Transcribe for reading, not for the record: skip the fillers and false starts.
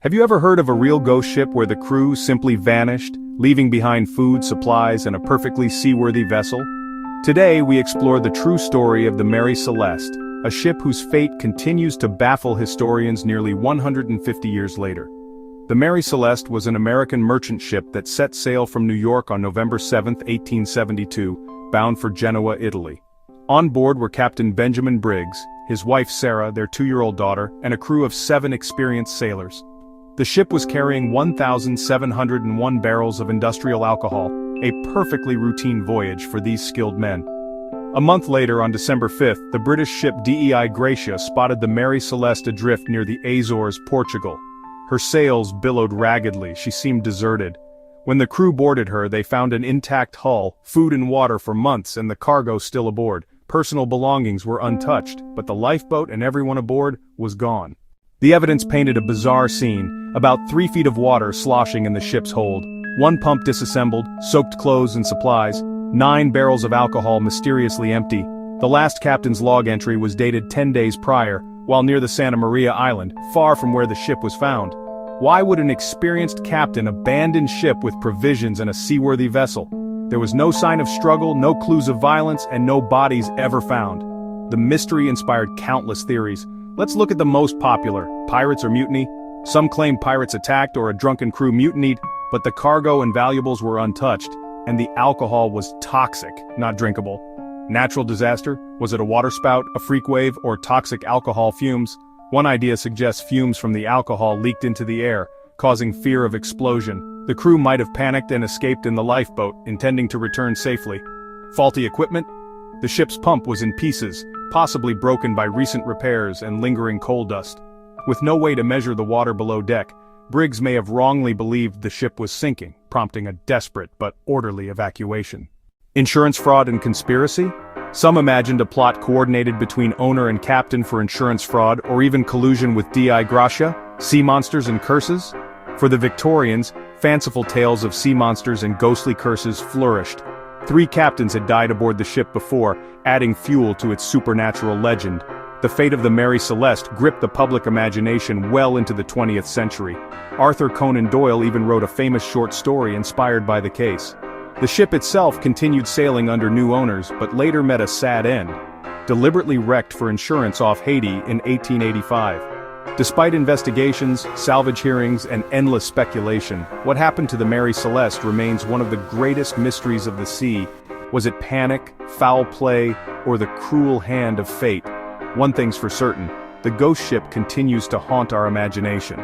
Have you ever heard of a real ghost ship where the crew simply vanished, leaving behind food, supplies, and a perfectly seaworthy vessel? Today we explore the true story of the Mary Celeste, a ship whose fate continues to baffle historians nearly 150 years later. The Mary Celeste was an American merchant ship that set sail from New York on November 7, 1872, bound for Genoa, Italy. On board were Captain Benjamin Briggs, his wife Sarah, their 2-year-old daughter, and a crew of 7 experienced sailors. The ship was carrying 1,701 barrels of industrial alcohol, a perfectly routine voyage for these skilled men. A month later, on December 5, the British ship DEI Gracia spotted the Mary Celeste adrift near the Azores, Portugal. Her sails billowed raggedly, she seemed deserted. When the crew boarded her, they found an intact hull, food and water for months, and the cargo still aboard. Personal belongings were untouched, but the lifeboat and everyone aboard was gone. The evidence painted a bizarre scene, about 3 feet of water sloshing in the ship's hold, 1 pump disassembled, soaked clothes and supplies, 9 barrels of alcohol mysteriously empty. The last captain's log entry was dated 10 days prior, while near the Santa Maria Island, far from where the ship was found. Why would an experienced captain abandon ship with provisions and a seaworthy vessel? There was no sign of struggle, no clues of violence, and no bodies ever found. The mystery inspired countless theories. Let's look at the most popular: pirates or mutiny. Some claim pirates attacked or a drunken crew mutinied, but the cargo and valuables were untouched, and the alcohol was toxic, not drinkable. Natural disaster? Was it a waterspout, a freak wave, or toxic alcohol fumes? One idea suggests fumes from the alcohol leaked into the air, causing fear of explosion. The crew might have panicked and escaped in the lifeboat, intending to return safely. Faulty equipment? The ship's pump was in pieces, possibly broken by recent repairs and lingering coal dust. With no way to measure the water below deck, Briggs may have wrongly believed the ship was sinking, prompting a desperate but orderly evacuation. Insurance fraud and conspiracy? Some imagined a plot coordinated between owner and captain for insurance fraud, or even collusion with DI Gracia, sea monsters and curses. For the Victorians, fanciful tales of sea monsters and ghostly curses flourished. 3 captains had died aboard the ship before, adding fuel to its supernatural legend. The fate of the Mary Celeste gripped the public imagination well into the 20th century. Arthur Conan Doyle even wrote a famous short story inspired by the case. The ship itself continued sailing under new owners, but later met a sad end. Deliberately wrecked for insurance off Haiti in 1885. Despite investigations, salvage hearings, and endless speculation, what happened to the Mary Celeste remains one of the greatest mysteries of the sea. Was it panic, foul play, or the cruel hand of fate? One thing's for certain: the ghost ship continues to haunt our imagination.